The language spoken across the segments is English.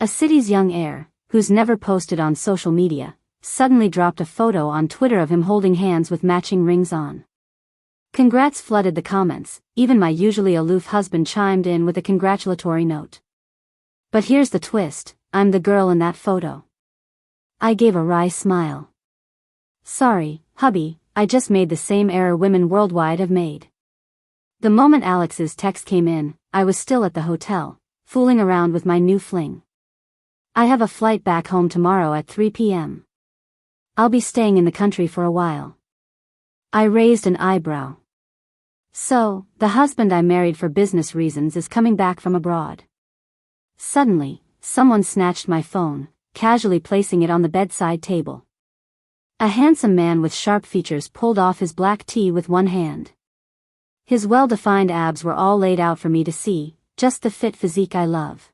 A city's young heir, who's never posted on social media, suddenly dropped a photo on Twitter of him holding hands with matching rings on. Congrats flooded the comments, even my usually aloof husband chimed in with a congratulatory note. But here's the twist, I'm the girl in that photo. I gave a wry smile. Sorry, hubby, I just made the same error women worldwide have made. The moment Alex's text came in, I was still at the hotel, fooling around with my new fling. I have a flight back home tomorrow at 3 p.m. I'll be staying in the country for a while. I raised an eyebrow. So, the husband I married for business reasons is coming back from abroad. Suddenly, someone snatched my phone, casually placing it on the bedside table. A handsome man with sharp features pulled off his black tee with one hand. His well-defined abs were all laid out for me to see, just the fit physique I love.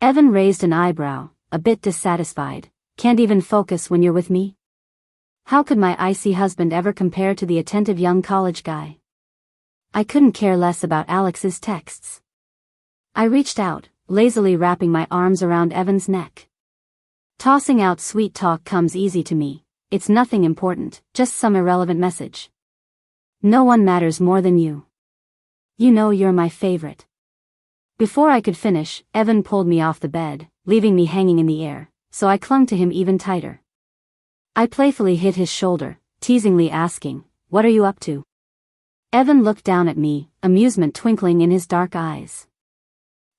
Evan raised an eyebrow, a bit dissatisfied. Can't even focus when you're with me? How could my icy husband ever compare to the attentive young college guy? I couldn't care less about Alex's texts. I reached out, lazily wrapping my arms around Evan's neck. Tossing out sweet talk comes easy to me. It's nothing important, just some irrelevant message. No one matters more than you. You know you're my favorite. Before I could finish, Evan pulled me off the bed, leaving me hanging in the air, so I clung to him even tighter. I playfully hit his shoulder, teasingly asking, "What are you up to?" Evan looked down at me, amusement twinkling in his dark eyes.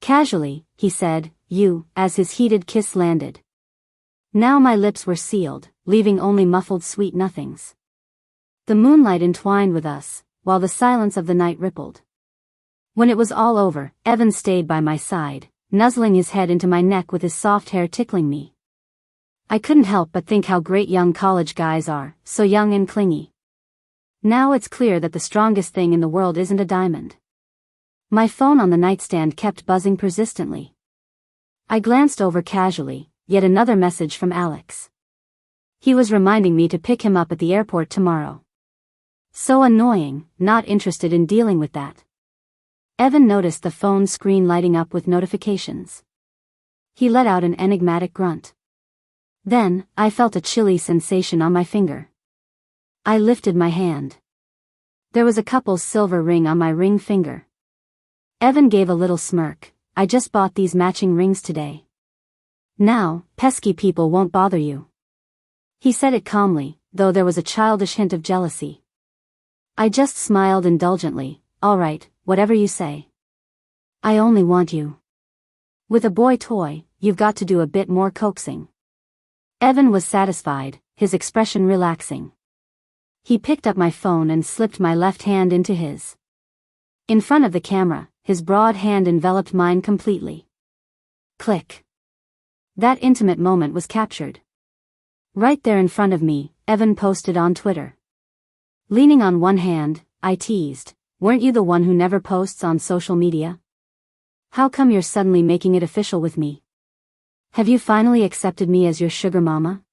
Casually, he said, "You," as his heated kiss landed. Now my lips were sealed, leaving only muffled sweet nothings. The moonlight entwined with us, while the silence of the night rippled. When it was all over, Evan stayed by my side, nuzzling his head into my neck with his soft hair tickling me. I couldn't help but think how great young college guys are, so young and clingy. Now it's clear that the strongest thing in the world isn't a diamond. My phone on the nightstand kept buzzing persistently. I glanced over casually, yet another message from Alex. He was reminding me to pick him up at the airport tomorrow. So annoying, not interested in dealing with that. Evan noticed the phone screen lighting up with notifications. He let out an enigmatic grunt. Then, I felt a chilly sensation on my finger. I lifted my hand. There was a couple's silver ring on my ring finger. Evan gave a little smirk. "I just bought these matching rings today. Now, pesky people won't bother you." He said it calmly, though there was a childish hint of jealousy. I just smiled indulgently. "All right, whatever you say. I only want you." With a boy toy, you've got to do a bit more coaxing. Evan was satisfied, his expression relaxing. He picked up my phone and slipped my left hand into his. In front of the camera, his broad hand enveloped mine completely. Click. That intimate moment was captured. Right there in front of me, Evan posted on Twitter. Leaning on one hand, I teased, "Weren't you the one who never posts on social media? How come you're suddenly making it official with me? Have you finally accepted me as your sugar mama?"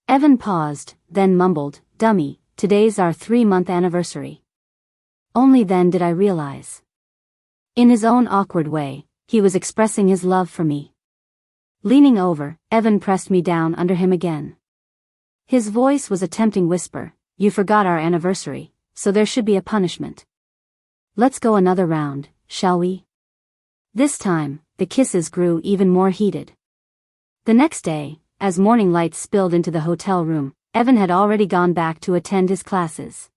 Evan paused, then mumbled, "Dummy, today's our 3-month anniversary." Only then did I realize. In his own awkward way, he was expressing his love for me. Leaning over, Evan pressed me down under him again. His voice was a tempting whisper, "You forgot our anniversary, so there should be a punishment. Let's go another round, shall we?" This time, the kisses grew even more heated. The next day, as morning light spilled into the hotel room, Evan had already gone back to attend his classes.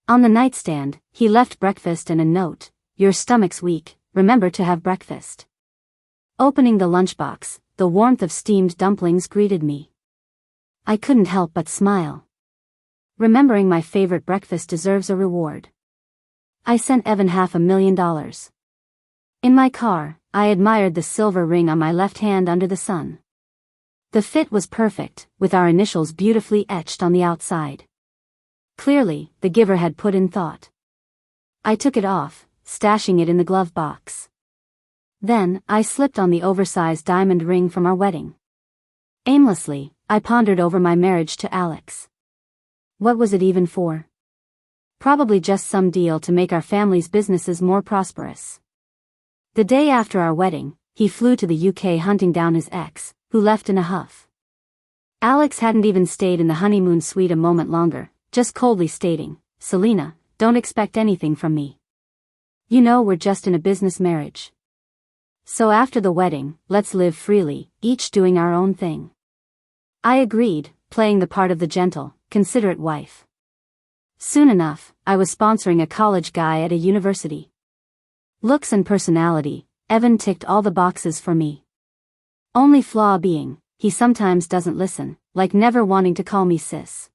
On the nightstand, he left breakfast and a note, "Your stomach's weak, remember to have breakfast." Opening the lunchbox, the warmth of steamed dumplings greeted me. I couldn't help but smile. Remembering my favorite breakfast deserves a reward. I sent Evan $500,000. In my car, I admired the silver ring on my left hand under the sun. The fit was perfect, with our initials beautifully etched on the outside. Clearly, the giver had put in thought. I took it off, stashing it in the glove box. Then, I slipped on the oversized diamond ring from our wedding. Aimlessly, I pondered over my marriage to Alex. What was it even for? Probably just some deal to make our family's businesses more prosperous. The day after our wedding, he flew to the UK hunting down his ex, who left in a huff. Alex hadn't even stayed in the honeymoon suite a moment longer, just coldly stating, "Selena, don't expect anything from me. You know we're just in a business marriage. So after the wedding, let's live freely, each doing our own thing." I agreed, playing the part of the gentle, considerate wife. Soon enough, I was sponsoring a college guy at a university. Looks and personality, Evan ticked all the boxes for me. Only flaw being, he sometimes doesn't listen, like never wanting to call me sis.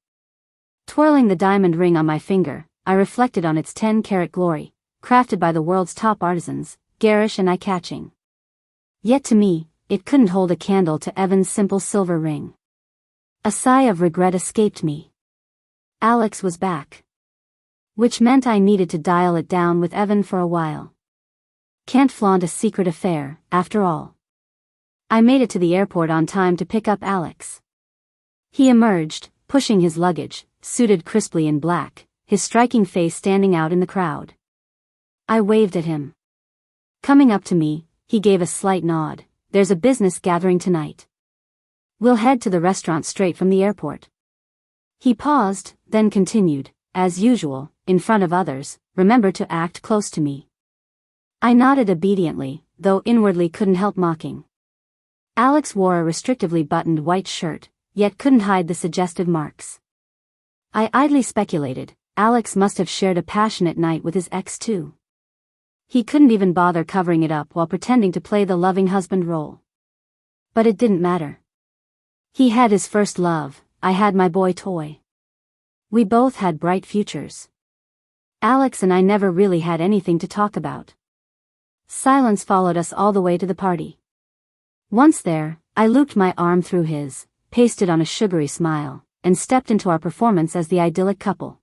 Twirling the diamond ring on my finger, I reflected on its 10-carat glory, crafted by the world's top artisans, garish and eye-catching. Yet to me, it couldn't hold a candle to Evan's simple silver ring. A sigh of regret escaped me. Alex was back. Which meant I needed to dial it down with Evan for a while. Can't flaunt a secret affair, after all. I made it to the airport on time to pick up Alex. He emerged, pushing his luggage, suited crisply in black, his striking face standing out in the crowd. I waved at him. Coming up to me, he gave a slight nod. "There's a business gathering tonight. We'll head to the restaurant straight from the airport." He paused, then continued, "As usual, in front of others, remember to act close to me." I nodded obediently, though inwardly couldn't help mocking. Alex wore a restrictively buttoned white shirt, yet couldn't hide the suggestive marks. I idly speculated, Alex must have shared a passionate night with his ex too. He couldn't even bother covering it up while pretending to play the loving husband role. But it didn't matter. He had his first love, I had my boy toy. We both had bright futures. Alex and I never really had anything to talk about. Silence followed us all the way to the party. Once there, I looped my arm through his, pasted on a sugary smile, and stepped into our performance as the idyllic couple.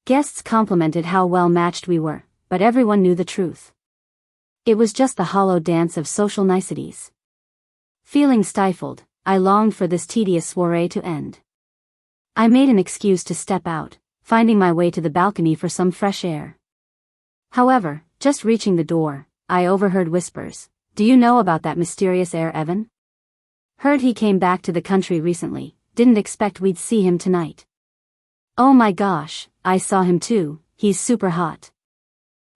Guests complimented how well matched we were, but everyone knew the truth. It was just the hollow dance of social niceties. Feeling stifled, I longed for this tedious soiree to end. I made an excuse to step out, finding my way to the balcony for some fresh air. However, just reaching the door, I overheard whispers. "Do you know about that mysterious heir Evan? Heard he came back to the country recently, didn't expect we'd see him tonight." "Oh my gosh, I saw him too, he's super hot.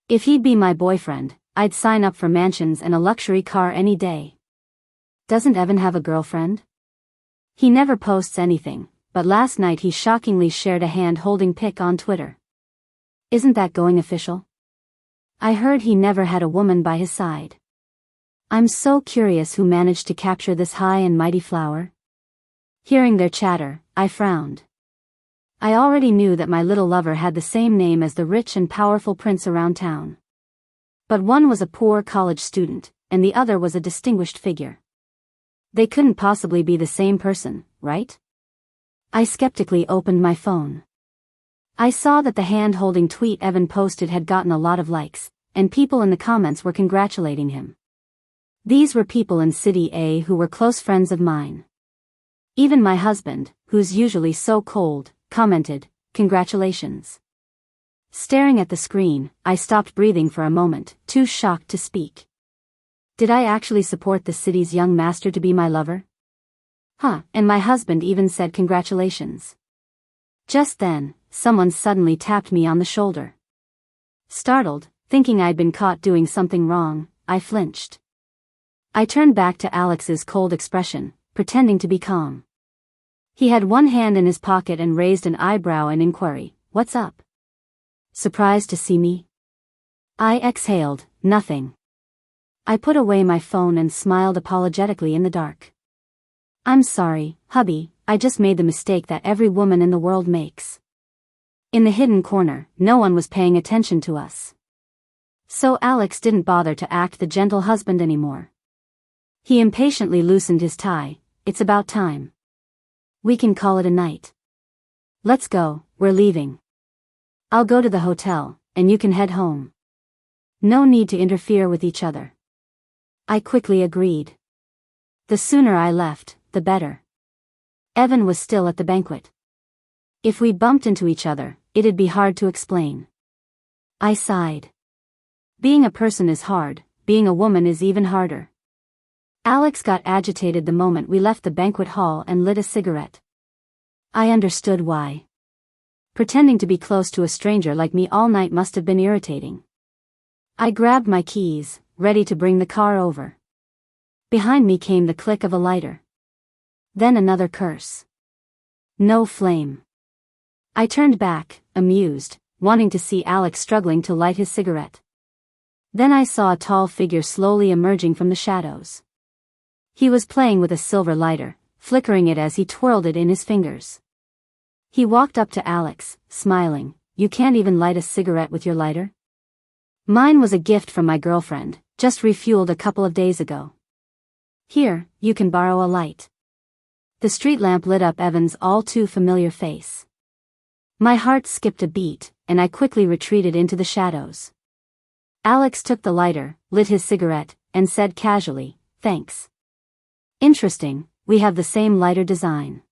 If he'd be my boyfriend, I'd sign up for mansions and a luxury car any day." "Doesn't Evan have a girlfriend?" "He never posts anything, but last night he shockingly shared a hand-holding pic on Twitter." "Isn't that going official?" "I heard he never had a woman by his side." I'm so curious who managed to capture this high and mighty flower. Hearing their chatter, I frowned. I already knew that my little lover had the same name as the rich and powerful prince around town. But one was a poor college student, and the other was a distinguished figure. They couldn't possibly be the same person, right? I skeptically opened my phone. I saw that the hand-holding tweet Evan posted had gotten a lot of likes, and people in the comments were congratulating him. These were people in City A who were close friends of mine. Even my husband, who's usually so cold, commented, "Congratulations." Staring at the screen, I stopped breathing for a moment, too shocked to speak. Did I actually support the city's young master to be my lover? And my husband even said congratulations. Just then, someone suddenly tapped me on the shoulder. Startled, thinking I'd been caught doing something wrong, I flinched. I turned back to Alex's cold expression, pretending to be calm. He had one hand in his pocket and raised an eyebrow in inquiry. "What's up? Surprised to see me?" I exhaled, "Nothing." I put away my phone and smiled apologetically in the dark. "I'm sorry, hubby, I just made the mistake that every woman in the world makes." In the hidden corner, no one was paying attention to us. So Alex didn't bother to act the gentle husband anymore. He impatiently loosened his tie. "It's about time. We can call it a night. Let's go, we're leaving. I'll go to the hotel, and you can head home. No need to interfere with each other." I quickly agreed. The sooner I left, the better. Evan was still at the banquet. If we bumped into each other, it'd be hard to explain. I sighed. Being a person is hard, being a woman is even harder. Alex got agitated the moment we left the banquet hall and lit a cigarette. I understood why. Pretending to be close to a stranger like me all night must have been irritating. I grabbed my keys, ready to bring the car over. Behind me came the click of a lighter. Then another curse. No flame. I turned back, amused, wanting to see Alex struggling to light his cigarette. Then I saw a tall figure slowly emerging from the shadows. He was playing with a silver lighter, flickering it as he twirled it in his fingers. He walked up to Alex, smiling. "You can't even light a cigarette with your lighter?" "Mine was a gift from my girlfriend, just refueled a couple of days ago." "Here, you can borrow a light." The street lamp lit up Evan's all too familiar face. My heart skipped a beat, and I quickly retreated into the shadows. Alex took the lighter, lit his cigarette, and said casually, "Thanks. Interesting, we have the same lighter design."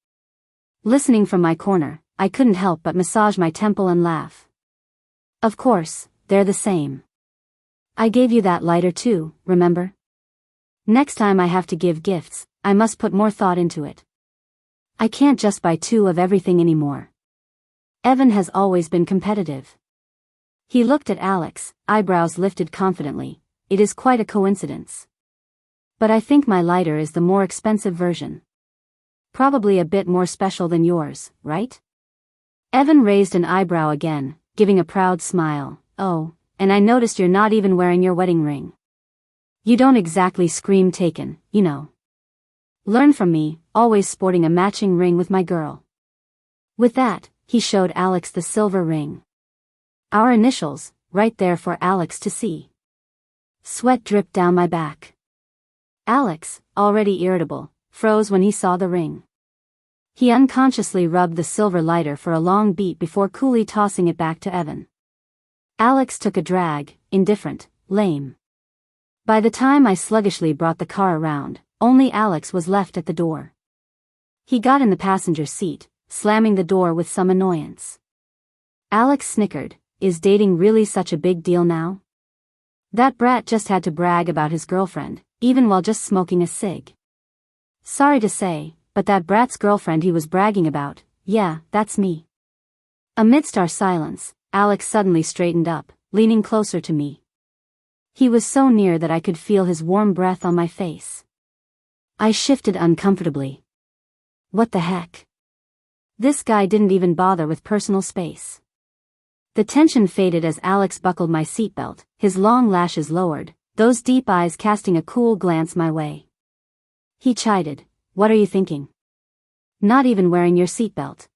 Listening from my corner, I couldn't help but massage my temple and laugh. "Of course, they're the same. I gave you that lighter too, remember? Next time I have to give gifts, I must put more thought into it. I can't just buy two of everything anymore." Evan has always been competitive. He looked at Alex, eyebrows lifted confidently. "It is quite a coincidence. But I think my lighter is the more expensive version. Probably a bit more special than yours, right?" Evan raised an eyebrow again, giving a proud smile. "Oh, and I noticed you're not even wearing your wedding ring. You don't exactly scream taken, you know. Learn from me, always sporting a matching ring with my girl." With that, he showed Alex the silver ring. Our initials, right there for Alex to see. Sweat dripped down my back. Alex, already irritable, froze when he saw the ring. He unconsciously rubbed the silver lighter for a long beat before coolly tossing it back to Evan. Alex took a drag, indifferent, lame. By the time I sluggishly brought the car around, only Alex was left at the door. He got in the passenger seat, slamming the door with some annoyance. Alex snickered. Is dating really such a big deal now? That brat just had to brag about his girlfriend, even while just smoking a cig. Sorry to say, but that brat's girlfriend he was bragging about, yeah, that's me. Amidst our silence, Alex suddenly straightened up, leaning closer to me. He was so near that I could feel his warm breath on my face. I shifted uncomfortably. What the heck? This guy didn't even bother with personal space. The tension faded as Alex buckled my seatbelt, his long lashes lowered, those deep eyes casting a cool glance my way. He chided, "What are you thinking? Not even wearing your seatbelt."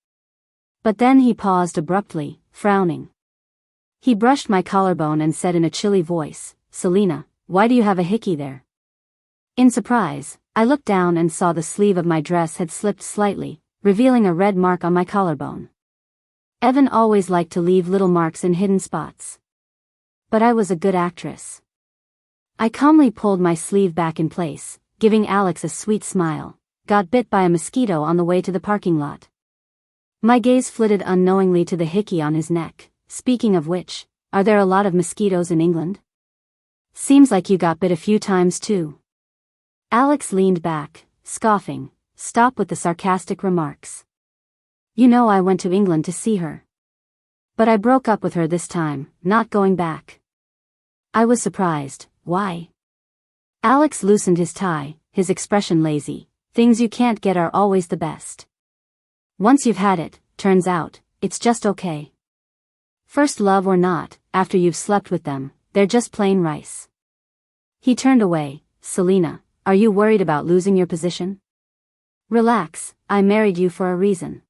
But then he paused abruptly, frowning. He brushed my collarbone and said in a chilly voice, "Selena, why do you have a hickey there?" In surprise, I looked down and saw the sleeve of my dress had slipped slightly, revealing a red mark on my collarbone. Evan always liked to leave little marks in hidden spots. But I was a good actress. I calmly pulled my sleeve back in place, giving Alex a sweet smile. Got bit by a mosquito on the way to the parking lot. My gaze flitted unknowingly to the hickey on his neck. Speaking of which, are there a lot of mosquitoes in England? Seems like you got bit a few times too. Alex leaned back, scoffing. Stop with the sarcastic remarks. You know I went to England to see her. But I broke up with her this time, not going back. I was surprised. Why? Alex loosened his tie, his expression lazy. Things you can't get are always the best. Once you've had it, turns out, it's just okay. First love or not, after you've slept with them, they're just plain rice. He turned away. Selena, are you worried about losing your position? Relax, I married you for a reason.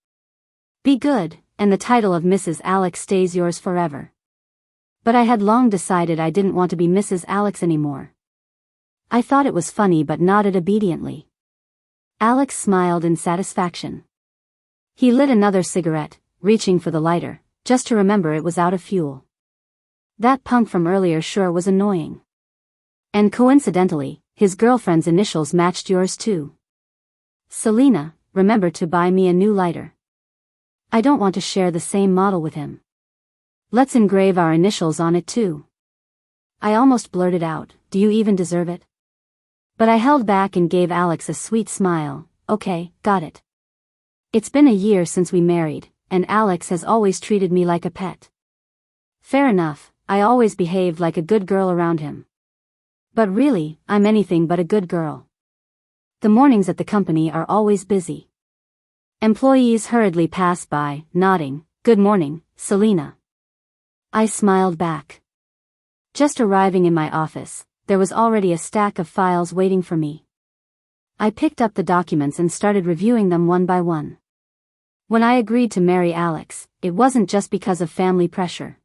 Be good, and the title of Mrs. Alex stays yours forever. But I had long decided I didn't want to be Mrs. Alex anymore. I thought it was funny but nodded obediently. Alex smiled in satisfaction. He lit another cigarette, reaching for the lighter, just to remember it was out of fuel. That punk from earlier sure was annoying. And coincidentally, his girlfriend's initials matched yours too. Selena, remember to buy me a new lighter. I don't want to share the same model with him. Let's engrave our initials on it too. I almost blurted out, do you even deserve it? But I held back and gave Alex a sweet smile. Okay, got it. It's been a year since we married, and Alex has always treated me like a pet. Fair enough, I always behaved like a good girl around him. But really, I'm anything but a good girl. The mornings at the company are always busy. Employees hurriedly pass by, nodding, "Good morning, Selena." I smiled back. Just arriving in my office, there was already a stack of files waiting for me. I picked up the documents and started reviewing them one by one. When I agreed to marry Alex, it wasn't just because of family pressure.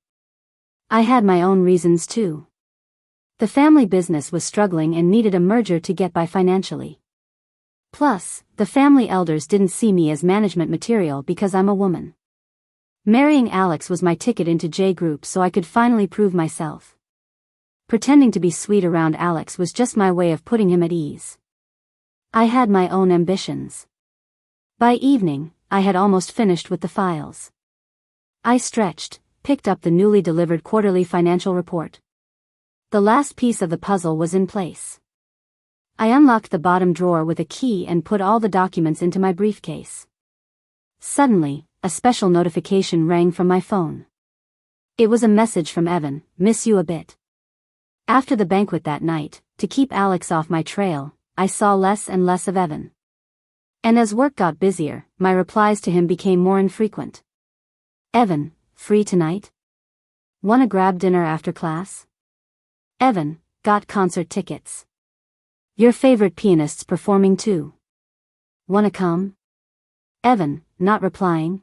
I had my own reasons too. The family business was struggling and needed a merger to get by financially. Plus, the family elders didn't see me as management material because I'm a woman. Marrying Alex was my ticket into J Group so I could finally prove myself. Pretending to be sweet around Alex was just my way of putting him at ease. I had my own ambitions. By evening, I had almost finished with the files. I stretched, picked up the newly delivered quarterly financial report. The last piece of the puzzle was in place. I unlocked the bottom drawer with a key and put all the documents into my briefcase. Suddenly, a special notification rang from my phone. It was a message from Evan, "Miss you a bit." After the banquet that night, to keep Alex off my trail, I saw less and less of Evan. And as work got busier, my replies to him became more infrequent. "Evan, free tonight? Wanna grab dinner after class? Evan, got concert tickets. Your favorite pianist's performing too. Wanna come? Evan, not replying.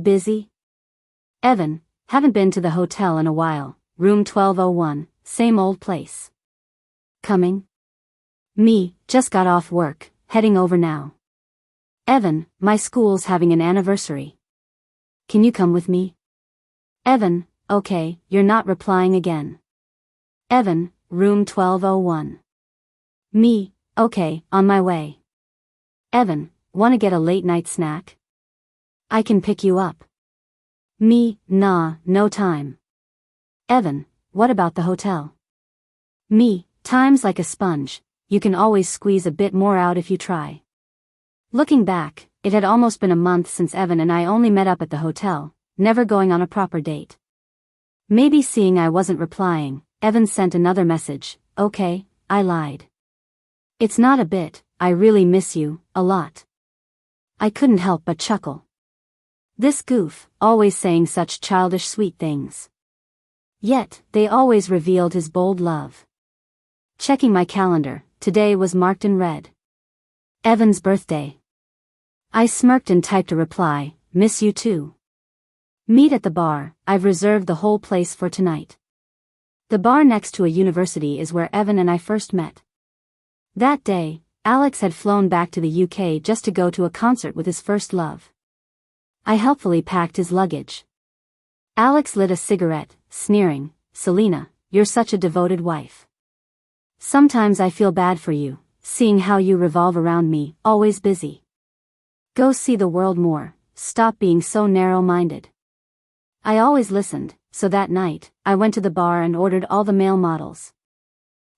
Busy? Evan, haven't been to the hotel in a while, room 1201, same old place. Coming? Me, just got off work, heading over now. Evan, my school's having an anniversary. Can you come with me? Evan, okay, you're not replying again. Evan, room 1201. Me, okay, on my way. Evan, wanna get a late night snack? I can pick you up. Me, nah, no time. Evan, what about the hotel? Me, time's like a sponge, you can always squeeze a bit more out if you try. Looking back, it had almost been a month since Evan and I only met up at the hotel, never going on a proper date. Maybe seeing I wasn't replying, Evan sent another message. "Okay, I lied. It's not a bit, I really miss you, a lot." I couldn't help but chuckle. This goof, always saying such childish sweet things. Yet, they always revealed his bold love. Checking my calendar, today was marked in red. Evan's birthday. I smirked and typed a reply, "Miss you too. Meet at the bar, I've reserved the whole place for tonight." The bar next to a university is where Evan and I first met. That day, Alex had flown back to the UK just to go to a concert with his first love. I helpfully packed his luggage. Alex lit a cigarette, sneering, "Selena, you're such a devoted wife. Sometimes I feel bad for you, seeing how you revolve around me, always busy. Go see the world more, stop being so narrow-minded." I always listened, so that night, I went to the bar and ordered all the male models.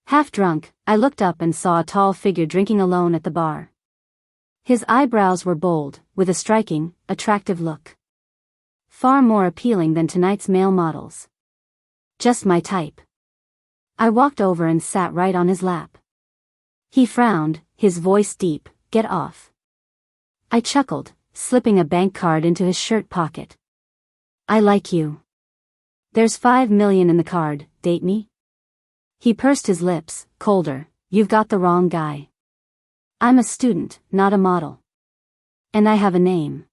Half drunk, I looked up and saw a tall figure drinking alone at the bar. His eyebrows were bold, with a striking, attractive look. Far more appealing than tonight's male models. Just my type. I walked over and sat right on his lap. He frowned, his voice deep, "Get off." I chuckled, slipping a bank card into his shirt pocket. "I like you. There's $5 million in the card, date me?" He pursed his lips, colder, "You've got the wrong guy. I'm a student, not a model. And I have a name."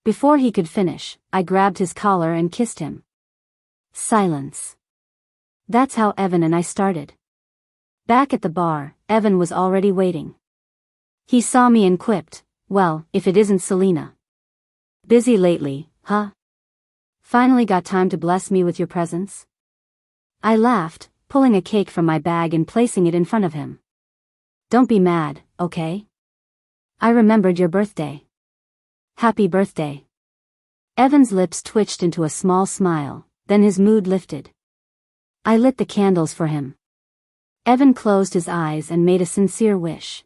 Before he could finish, I grabbed his collar and kissed him. Silence. That's how Evan and I started. Back at the bar, Evan was already waiting. He saw me and quipped, "Well, if it isn't Selena. Busy lately, huh? Finally got time to bless me with your presence?" I laughed, pulling a cake from my bag and placing it in front of him. "Don't be mad, okay? I remembered your birthday. Happy birthday." Evan's lips twitched into a small smile, then his mood lifted. I lit the candles for him. Evan closed his eyes and made a sincere wish.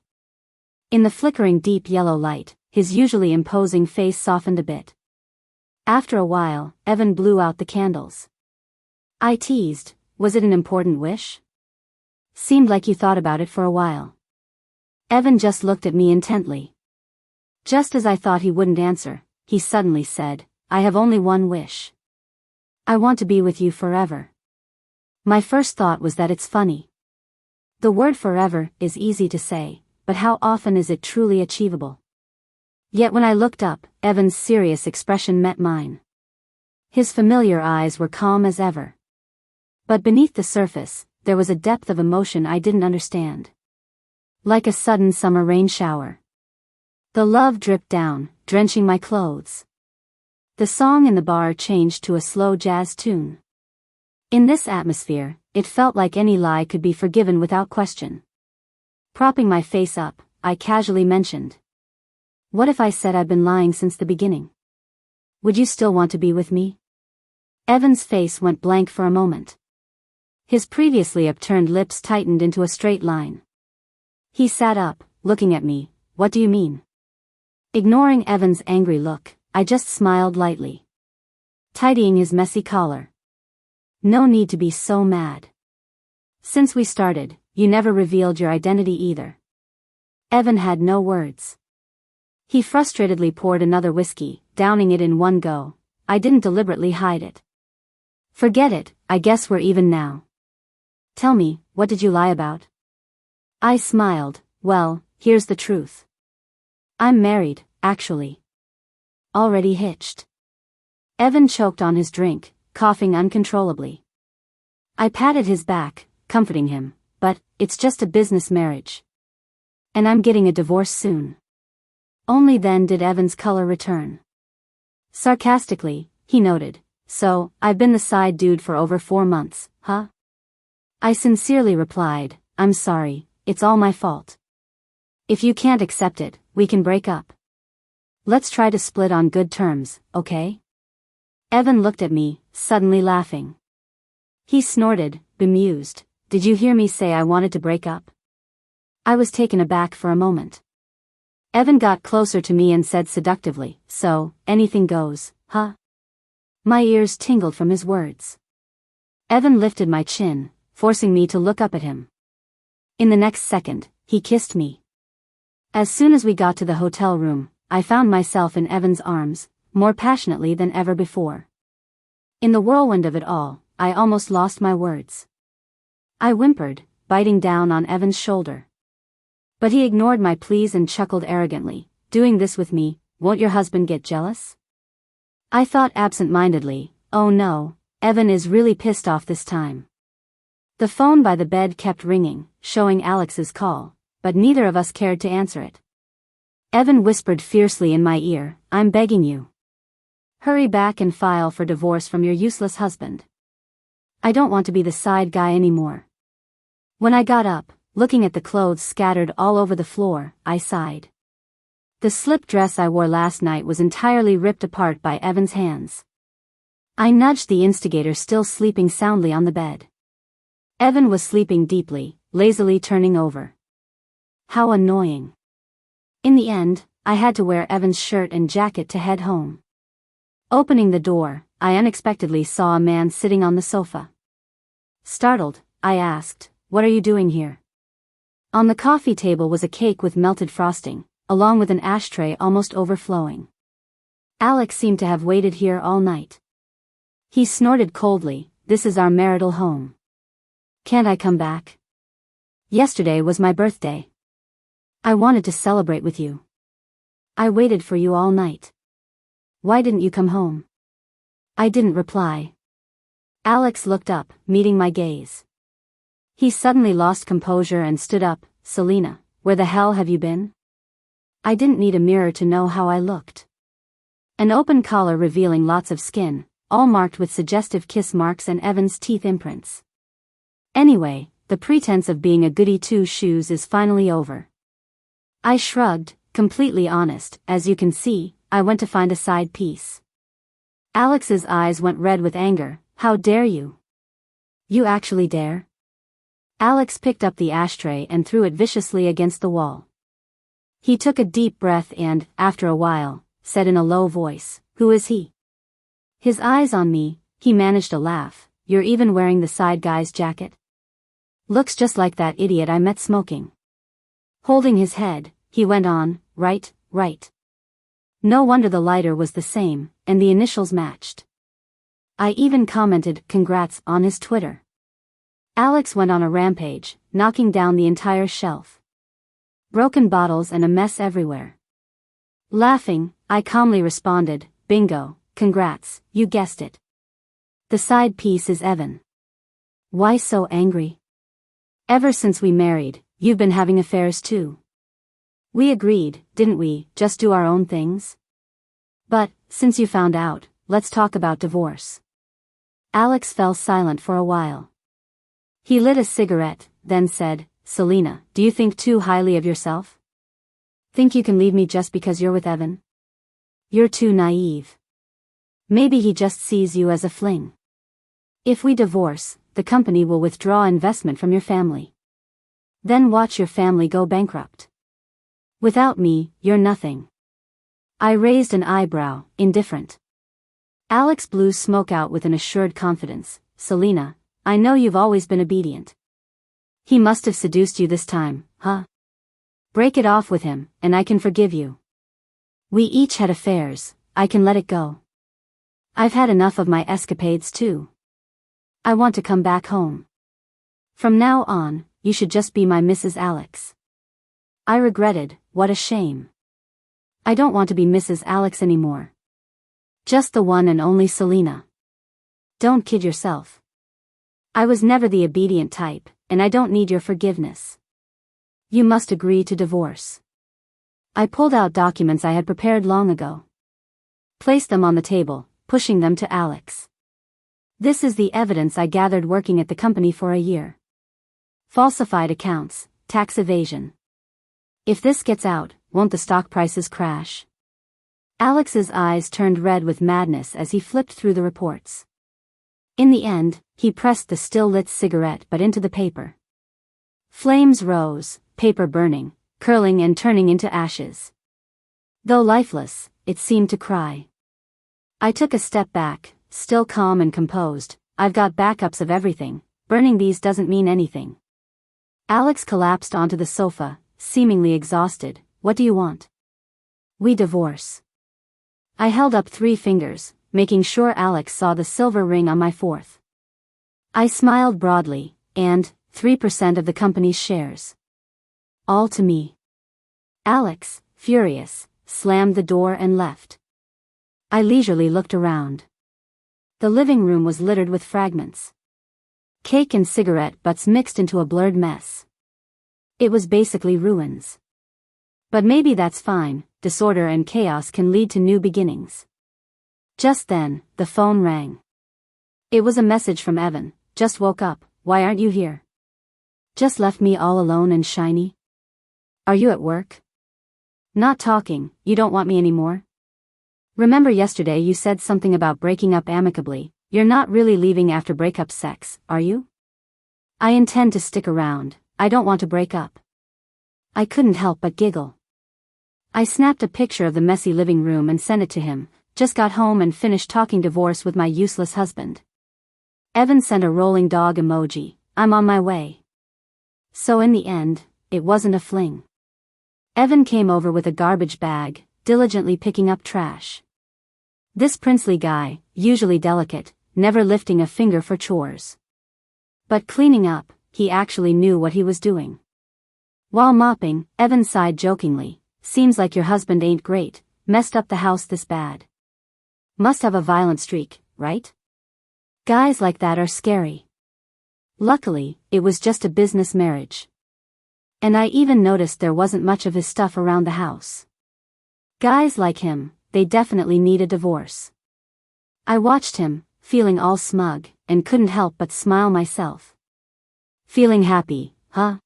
In the flickering deep yellow light, his usually imposing face softened a bit. After a while, Evan blew out the candles. I teased, was it an important wish? Seemed like you thought about it for a while. Evan just looked at me intently. Just as I thought he wouldn't answer, he suddenly said, I have only one wish. I want to be with you forever. My first thought was that it's funny. The word forever is easy to say, but how often is it truly achievable? Yet when I looked up, Evan's serious expression met mine. His familiar eyes were calm as ever. But beneath the surface, there was a depth of emotion I didn't understand. Like a sudden summer rain shower. The love dripped down, drenching my clothes. The song in the bar changed to a slow jazz tune. In this atmosphere, it felt like any lie could be forgiven without question. Propping my face up, I casually mentioned. What if I said I'd been lying since the beginning? Would you still want to be with me? Evan's face went blank for a moment. His previously upturned lips tightened into a straight line. He sat up, looking at me. What do you mean? Ignoring Evan's angry look, I just smiled lightly. Tidying his messy collar. No need to be so mad. Since we started, you never revealed your identity either. Evan had no words. He frustratedly poured another whiskey, downing it in one go. I didn't deliberately hide it. Forget it, I guess we're even now. Tell me, what did you lie about? I smiled. Well, here's the truth. I'm married, actually. Already hitched. Evan choked on his drink, coughing uncontrollably. I patted his back, comforting him, but it's just a business marriage. And I'm getting a divorce soon. Only then did Evan's color return. Sarcastically, he noted, so, I've been the side dude for over 4 months, huh? I sincerely replied, I'm sorry, it's all my fault. If you can't accept it, we can break up. Let's try to split on good terms, okay? Evan looked at me, suddenly laughing. He snorted, bemused, did you hear me say I wanted to break up? I was taken aback for a moment. Evan got closer to me and said seductively, so, anything goes, huh? My ears tingled from his words. Evan lifted my chin, forcing me to look up at him. In the next second, he kissed me. As soon as we got to the hotel room, I found myself in Evan's arms, more passionately than ever before. In the whirlwind of it all, I almost lost my words. I whimpered, biting down on Evan's shoulder. But he ignored my pleas and chuckled arrogantly, doing this with me, won't your husband get jealous? I thought absent-mindedly, oh no, Evan is really pissed off this time. The phone by the bed kept ringing, showing Alex's call, but neither of us cared to answer it. Evan whispered fiercely in my ear, I'm begging you. Hurry back and file for divorce from your useless husband. I don't want to be the side guy anymore. When I got up, looking at the clothes scattered all over the floor, I sighed. The slip dress I wore last night was entirely ripped apart by Evan's hands. I nudged the instigator still sleeping soundly on the bed. Evan was sleeping deeply, lazily turning over. How annoying. In the end, I had to wear Evan's shirt and jacket to head home. Opening the door, I unexpectedly saw a man sitting on the sofa. Startled, I asked, what are you doing here? On the coffee table was a cake with melted frosting, along with an ashtray almost overflowing. Alex seemed to have waited here all night. He snorted coldly, this is our marital home. Can't I come back? Yesterday was my birthday. I wanted to celebrate with you. I waited for you all night. Why didn't you come home? I didn't reply. Alex looked up, meeting my gaze. He suddenly lost composure and stood up, Selena, where the hell have you been? I didn't need a mirror to know how I looked. An open collar revealing lots of skin, all marked with suggestive kiss marks and Evan's teeth imprints. Anyway, the pretense of being a goody two-shoes is finally over. I shrugged, completely honest, as you can see, I went to find a side piece. Alex's eyes went red with anger, how dare you? You actually dare? Alex picked up the ashtray and threw it viciously against the wall. He took a deep breath and, after a while, said in a low voice, "Who is he?" His eyes on me, he managed a laugh. "You're even wearing the side guy's jacket? Looks just like that idiot I met smoking." Holding his head, he went on, Right. No wonder the lighter was the same, and the initials matched. I even commented, "Congrats," on his Twitter. Alex went on a rampage, knocking down the entire shelf. Broken bottles and a mess everywhere. Laughing, I calmly responded, "Bingo, congrats, you guessed it. The side piece is Evan." "Why so angry?" "Ever since we married, you've been having affairs too. We agreed, didn't we, just do our own things? But, since you found out, let's talk about divorce." Alex fell silent for a while. He lit a cigarette, then said, "Selena, do you think too highly of yourself? Think you can leave me just because you're with Evan? You're too naive. Maybe he just sees you as a fling. If we divorce, the company will withdraw investment from your family. Then watch your family go bankrupt. Without me, you're nothing." I raised an eyebrow, indifferent. Alex blew smoke out with an assured confidence. "Selena, I know you've always been obedient. He must have seduced you this time, huh? Break it off with him, and I can forgive you. We each had affairs, I can let it go. I've had enough of my escapades too. I want to come back home. From now on, you should just be my Mrs. Alex." I regretted, what a shame. I don't want to be Mrs. Alex anymore. Just the one and only Selena. Don't kid yourself. I was never the obedient type, and I don't need your forgiveness. You must agree to divorce. I pulled out documents I had prepared long ago. Placed them on the table, pushing them to Alex. "This is the evidence I gathered working at the company for a year. Falsified accounts, tax evasion. If this gets out, won't the stock prices crash?" Alex's eyes turned red with madness as he flipped through the reports. In the end, he pressed the still-lit cigarette butt into the paper. Flames rose, paper burning, curling and turning into ashes. Though lifeless, it seemed to cry. I took a step back, still calm and composed. "I've got backups of everything. Burning these doesn't mean anything." Alex collapsed onto the sofa, seemingly exhausted. "What do you want?" "We divorce." I held up 3 fingers, making sure Alex saw the silver ring on my fourth. I smiled broadly, and 3% of the company's shares. All to me. Alex, furious, slammed the door and left. I leisurely looked around. The living room was littered with fragments. Cake and cigarette butts mixed into a blurred mess. It was basically ruins. But maybe that's fine, disorder and chaos can lead to new beginnings. Just then, the phone rang. It was a message from Evan. "Just woke up, why aren't you here? Just left me all alone and shiny? Are you at work? Not talking, you don't want me anymore? Remember yesterday you said something about breaking up amicably. You're not really leaving after breakup sex, are you?" "I intend to stick around, I don't want to break up." I couldn't help but giggle. I snapped a picture of the messy living room and sent it to him. "Just got home and finished talking divorce with my useless husband." Evan sent a rolling dog emoji. "I'm on my way." So in the end, it wasn't a fling. Evan came over with a garbage bag, diligently picking up trash. This princely guy, usually delicate, never lifting a finger for chores. But cleaning up, he actually knew what he was doing. While mopping, Evan sighed jokingly. "Seems like your husband ain't great, messed up the house this bad. Must have a violent streak, right? Guys like that are scary." Luckily, it was just a business marriage. And I even noticed there wasn't much of his stuff around the house. Guys like him, they definitely need a divorce. I watched him, feeling all smug, and couldn't help but smile myself. "Feeling happy, huh?"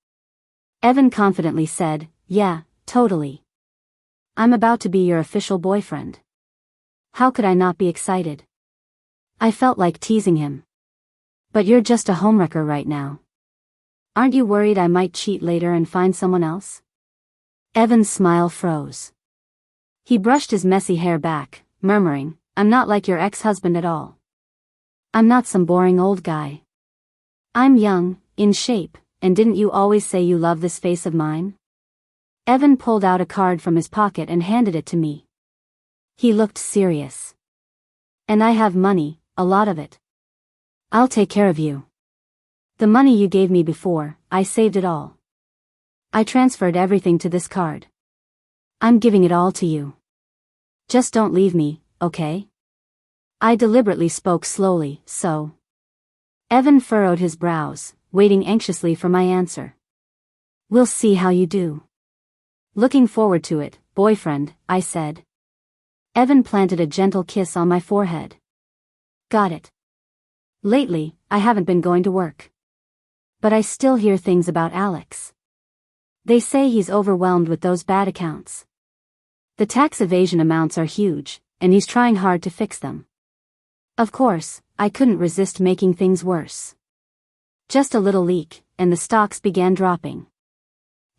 Evan confidently said, "Yeah, totally. I'm about to be your official boyfriend. How could I not be excited?" I felt like teasing him. "But you're just a homewrecker right now." Aren't you worried I might cheat later and find someone else? Evan's smile froze. He brushed his messy hair back, murmuring, I'm not like your ex-husband at all. I'm not some boring old guy. I'm young, in shape, and didn't you always say you love this face of mine? Evan pulled out a card from his pocket and handed it to me. He looked serious. And I have money, a lot of it. I'll take care of you. The money you gave me before, I saved it all. I transferred everything to this card. I'm giving it all to you. Just don't leave me, okay? I deliberately spoke slowly, so. Evan furrowed his brows, waiting anxiously for my answer. We'll see how you do. Looking forward to it, boyfriend, I said. Evan planted a gentle kiss on my forehead. Got it. Lately, I haven't been going to work. But I still hear things about Alex. They say he's overwhelmed with those bad accounts. The tax evasion amounts are huge, and he's trying hard to fix them. Of course, I couldn't resist making things worse. Just a little leak, and the stocks began dropping.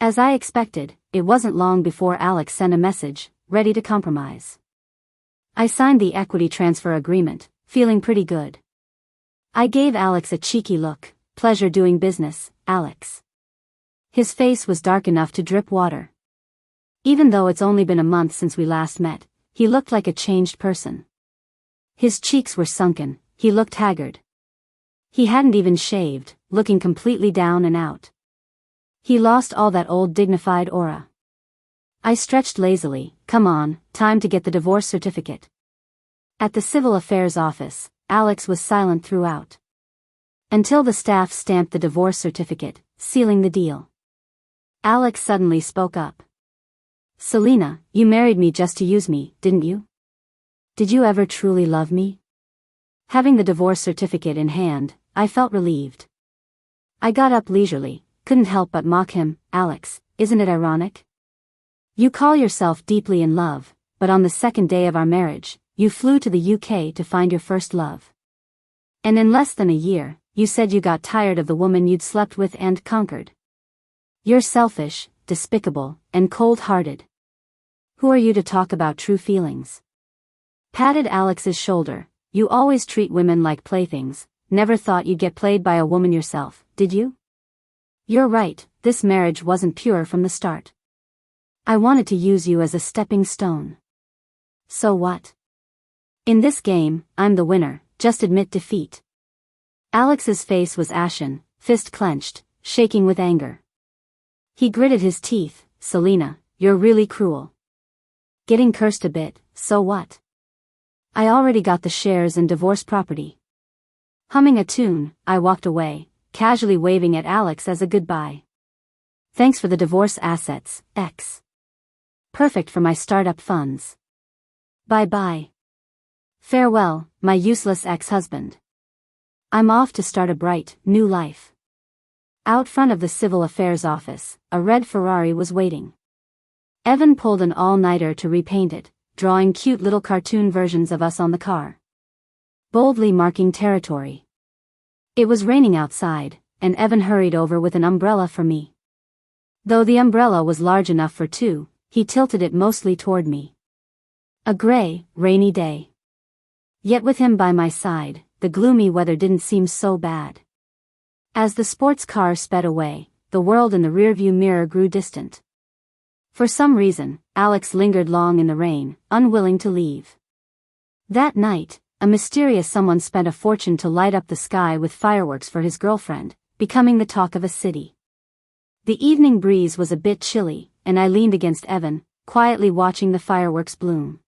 As I expected, it wasn't long before Alex sent a message, ready to compromise. I signed the equity transfer agreement, feeling pretty good. I gave Alex a cheeky look. Pleasure doing business, Alex. His face was dark enough to drip water. Even though it's only been a month since we last met, he looked like a changed person. His cheeks were sunken, he looked haggard. He hadn't even shaved, looking completely down and out. He lost all that old dignified aura. I stretched lazily, come on, time to get the divorce certificate. At the Civil Affairs office, Alex was silent throughout. Until the staff stamped the divorce certificate, sealing the deal. Alex suddenly spoke up. Selena, you married me just to use me, didn't you? Did you ever truly love me? Having the divorce certificate in hand, I felt relieved. I got up leisurely, couldn't help but mock him. Alex, isn't it ironic? You call yourself deeply in love, but on the second day of our marriage, you flew to the UK to find your first love. And in less than a year, you said you got tired of the woman you'd slept with and conquered. You're selfish, despicable, and cold-hearted. Who are you to talk about true feelings? Patted Alex's shoulder. You always treat women like playthings. Never thought you'd get played by a woman yourself, did you? You're right, this marriage wasn't pure from the start. I wanted to use you as a stepping stone. So what? In this game, I'm the winner, just admit defeat. Alex's face was ashen, fist clenched, shaking with anger. He gritted his teeth. Selena, you're really cruel. Getting cursed a bit, so what? I already got the shares and divorce property. Humming a tune, I walked away, casually waving at Alex as a goodbye. Thanks for the divorce assets, X. Perfect for my startup funds. Bye-bye. Farewell, my useless ex-husband. I'm off to start a bright, new life. Out front of the Civil Affairs office, a red Ferrari was waiting. Evan pulled an all-nighter to repaint it, drawing cute little cartoon versions of us on the car. Boldly marking territory. It was raining outside, and Evan hurried over with an umbrella for me. Though the umbrella was large enough for two, he tilted it mostly toward me. A gray, rainy day. Yet with him by my side, the gloomy weather didn't seem so bad. As the sports car sped away, the world in the rearview mirror grew distant. For some reason, Alex lingered long in the rain, unwilling to leave. That night, a mysterious someone spent a fortune to light up the sky with fireworks for his girlfriend, becoming the talk of a city. The evening breeze was a bit chilly, and I leaned against Evan, quietly watching the fireworks bloom.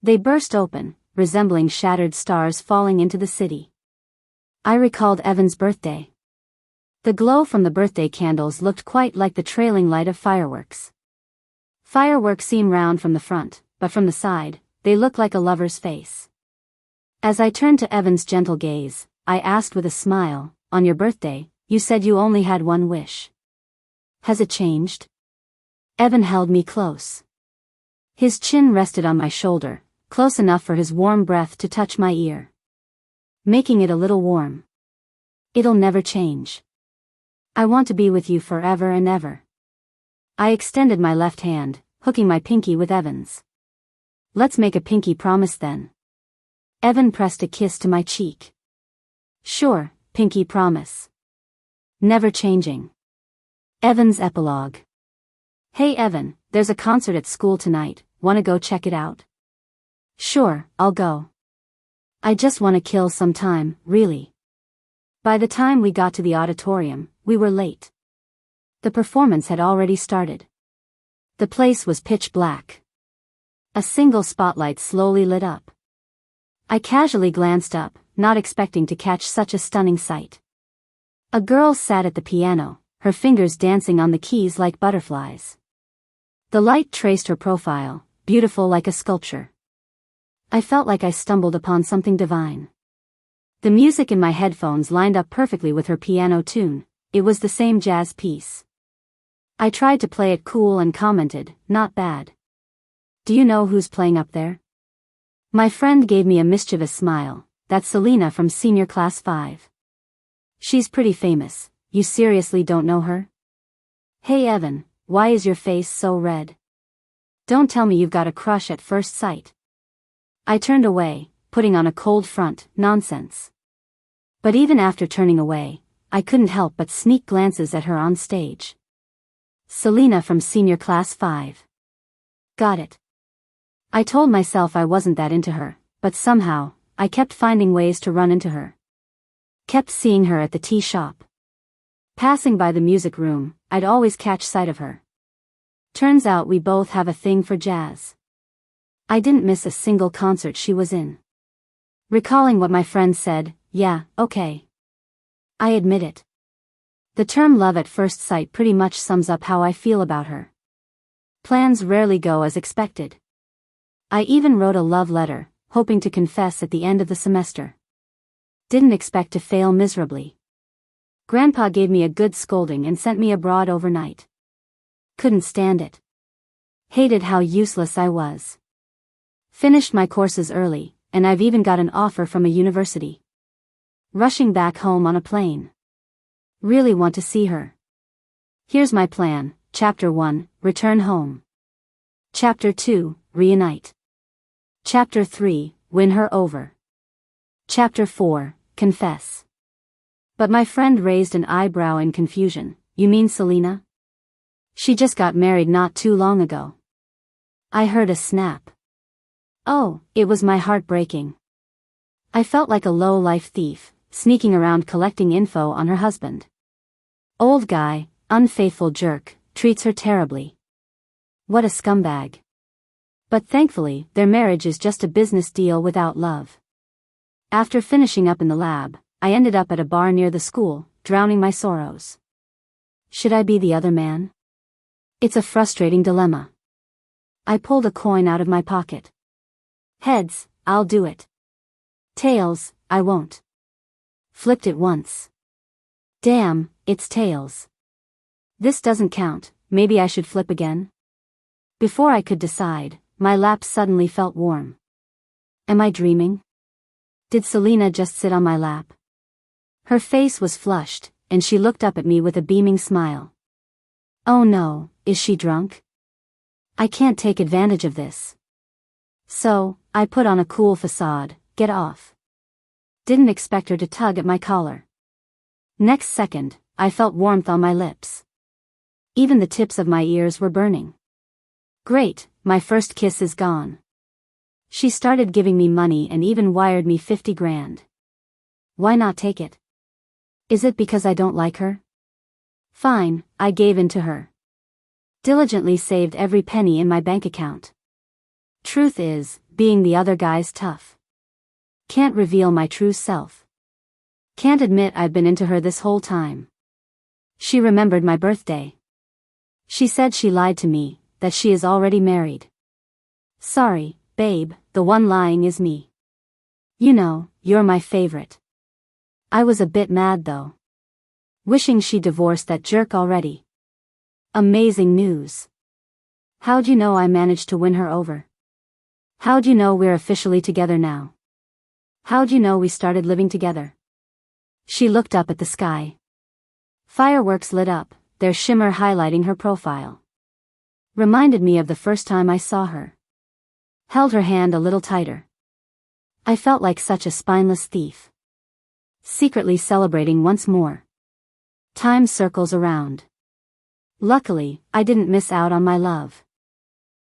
They burst open, resembling shattered stars falling into the city. I recalled Evan's birthday. The glow from the birthday candles looked quite like the trailing light of fireworks. Fireworks seem round from the front, but from the side, they look like a lover's face. As I turned to Evan's gentle gaze, I asked with a smile, on your birthday, you said you only had one wish. Has it changed? Evan held me close. His chin rested on my shoulder, close enough for his warm breath to touch my ear. Making it a little warm. It'll never change. I want to be with you forever and ever. I extended my left hand, hooking my pinky with Evan's. Let's make a pinky promise then. Evan pressed a kiss to my cheek. Sure, pinky promise. Never changing. Evan's epilogue. Hey Evan, there's a concert at school tonight, wanna go check it out? Sure, I'll go. I just wanna kill some time, really. By the time we got to the auditorium, we were late. The performance had already started. The place was pitch black. A single spotlight slowly lit up. I casually glanced up, not expecting to catch such a stunning sight. A girl sat at the piano, her fingers dancing on the keys like butterflies. The light traced her profile, beautiful like a sculpture. I felt like I stumbled upon something divine. The music in my headphones lined up perfectly with her piano tune. It was the same jazz piece. I tried to play it cool and commented, not bad. Do you know who's playing up there? My friend gave me a mischievous smile. That's Selena from senior class 5. She's pretty famous. You seriously don't know her? Hey Evan, why is your face so red? Don't tell me you've got a crush at first sight. I turned away, putting on a cold front. Nonsense. But even after turning away, I couldn't help but sneak glances at her on stage. Selena from senior class 5. Got it. I told myself I wasn't that into her, but somehow, I kept finding ways to run into her. Kept seeing her at the tea shop. Passing by the music room, I'd always catch sight of her. Turns out we both have a thing for jazz. I didn't miss a single concert she was in. Recalling what my friend said, yeah, okay. I admit it. The term love at first sight pretty much sums up how I feel about her. Plans rarely go as expected. I even wrote a love letter, hoping to confess at the end of the semester. Didn't expect to fail miserably. Grandpa gave me a good scolding and sent me abroad overnight. Couldn't stand it. Hated how useless I was. Finished my courses early, and I've even got an offer from a university. Rushing back home on a plane. Really want to see her. Here's my plan. Chapter 1, Return home. Chapter 2, Reunite. Chapter 3, Win her over. Chapter 4, Confess. But my friend raised an eyebrow in confusion. You mean Selena? She just got married not too long ago. I heard a snap. Oh, it was my heart breaking. I felt like a low-life thief, sneaking around collecting info on her husband. Old guy, unfaithful jerk, treats her terribly. What a scumbag. But thankfully, their marriage is just a business deal without love. After finishing up in the lab, I ended up at a bar near the school, drowning my sorrows. Should I be the other man? It's a frustrating dilemma. I pulled a coin out of my pocket. Heads, I'll do it. Tails, I won't. Flipped it once. Damn, it's tails. This doesn't count, maybe I should flip again? Before I could decide, my lap suddenly felt warm. Am I dreaming? Did Selena just sit on my lap? Her face was flushed, and she looked up at me with a beaming smile. Oh no, is she drunk? I can't take advantage of this. So, I put on a cool facade. Get off. Didn't expect her to tug at my collar. Next second, I felt warmth on my lips. Even the tips of my ears were burning. Great, my first kiss is gone. She started giving me money and even wired me 50 grand. Why not take it? Is it because I don't like her? Fine, I gave in to her. Diligently saved every penny in my bank account. Truth is, being the other guy's tough. Can't reveal my true self. Can't admit I've been into her this whole time. She remembered my birthday. She said she lied to me, that she is already married. Sorry, babe, the one lying is me. You know, you're my favorite. I was a bit mad though. Wishing she divorced that jerk already. Amazing news. How'd you know I managed to win her over? How'd you know we're officially together now? How'd you know we started living together? She looked up at the sky. Fireworks lit up, their shimmer highlighting her profile. Reminded me of the first time I saw her. Held her hand a little tighter. I felt like such a spineless thief. Secretly celebrating once more. Time circles around. Luckily, I didn't miss out on my love.